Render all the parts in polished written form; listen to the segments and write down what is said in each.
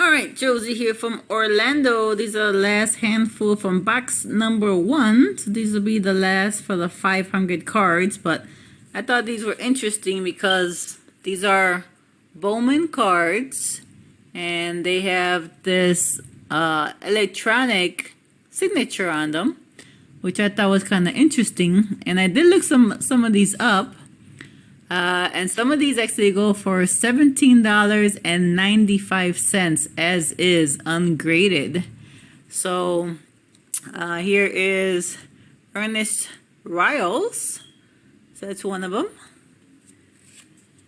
Alright, Josie here from Orlando. These are the last handful from box number 1. So these will be the last for the 500 cards. But I thought these were interesting because these are Bowman cards. And they have this electronic signature on them, which I thought was kind of interesting. And I did look some of these up. And some of these actually go for $17.95 as is, ungraded. So here is Ernest Riles. So that's one of them.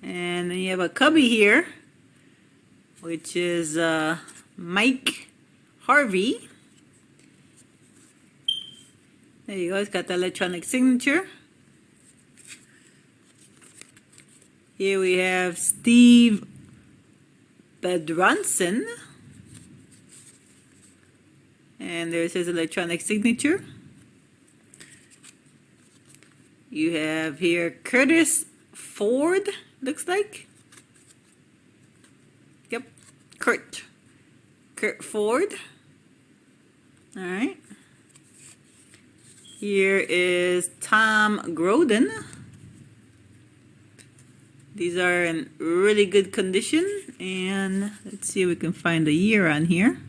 And then you have a cubby here, which is Mike Harvey. There you go, it's got the electronic signature. Here we have Steve Bedronson. And there's his electronic signature. You have here Curtis Ford, looks like. Yep, Kurt Ford. All right. Here is Tom Grodin. These are in really good condition, and let's see if we can find the year on here.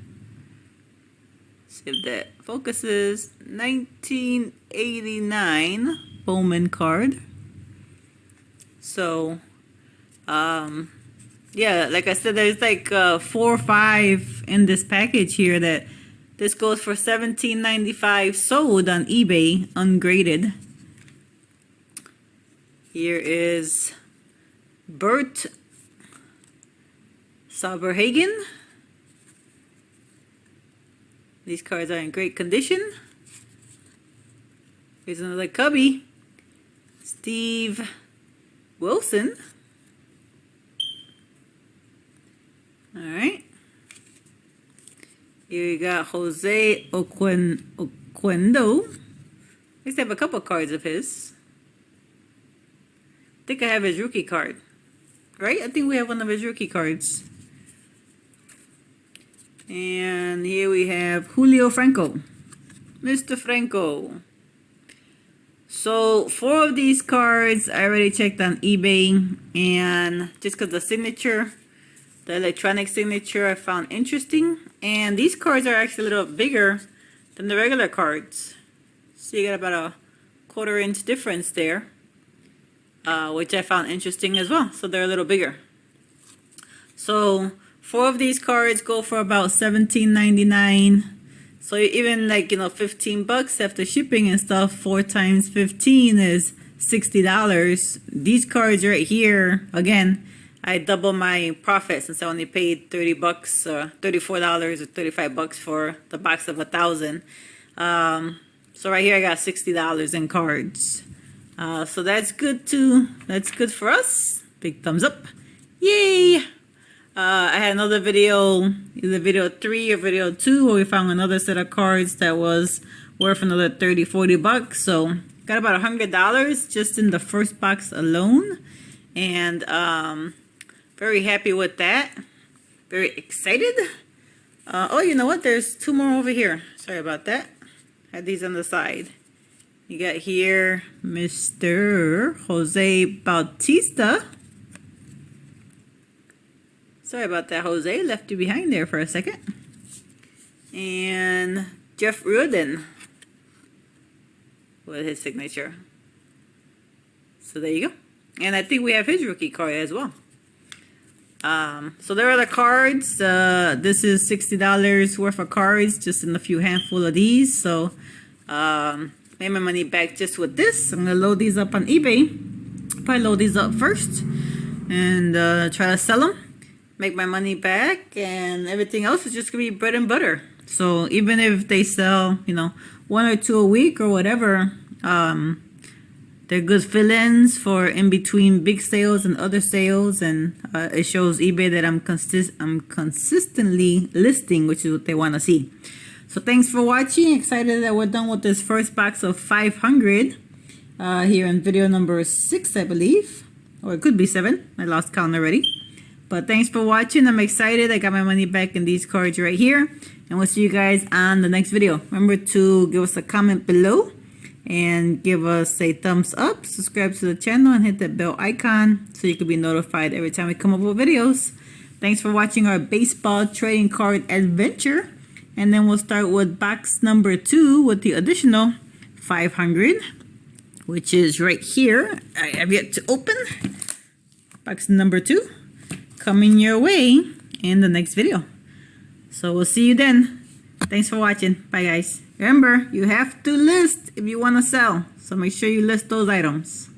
See if that focuses. 1989 Bowman card. So, yeah, like I said, there's like 4 or 5 in this package here. That this goes for $17.95, sold on eBay, ungraded. Here is Bert Saberhagen. These cards are in great condition. Here's another cubby. Steve Wilson. Alright. Here we got Jose Oquendo. I used to have a couple cards of his. I think I have his rookie card. Right? I think we have one of his rookie cards. And here we have Julio Franco. Mr. Franco. So 4 of these cards I already checked on eBay. And just because the signature, the electronic signature, I found interesting. And these cards are actually a little bigger than the regular cards. So you got about a 1/4 inch difference there. Which I found interesting as well. So they're a little bigger. So 4 of these cards go for about $17.99. So even like, you know, $15 after shipping and stuff. 4 times 15 is $60. These cards right here, again, I double my profit since I only paid $30 or $34 or $35 for the box of 1,000. So right here I got $60 in cards. So that's good too. That's good for us. Big thumbs up. Yay! I had another video, either video 3 or video 2, where we found another set of cards that was worth another $30-40. So got about $100 just in the first box alone. And very happy with that. Very excited. Oh, you know what? There's 2 more over here. Sorry about that. Had these on the side. You got here Mr. Jose Bautista. Sorry about that, Jose. Left you behind there for a second. And Jeff Rudin with his signature. So there you go. And I think we have his rookie card as well. So there are the cards. This is $60 worth of cards, just in a few handful of these. So made my money back just with this. I'm gonna load these up on eBay. Probably load these up first and try to sell them, make my money back, and everything else is just gonna be bread and butter. So even if they sell, you know, 1 or 2 a week or whatever, they're good fill-ins for in between big sales and other sales, and it shows eBay that I'm consistently listing, which is what they want to see. So thanks for watching. Excited that we're done with this first box of 500 here in video number 6, I believe, or it could be 7. I lost count already. But thanks for watching. I'm excited. I got my money back in these cards right here. And we'll see you guys on the next video. Remember to give us a comment below and give us a thumbs up. Subscribe to the channel and hit that bell icon so you can be notified every time we come up with videos. Thanks for watching our baseball trading card adventure. And then we'll start with box number 2 with the additional 500, which is right here. I have yet to open. Box number 2 coming your way in the next video. So we'll see you then. Thanks for watching. Bye guys. Remember, you have to list if you want to sell. So make sure you list those items.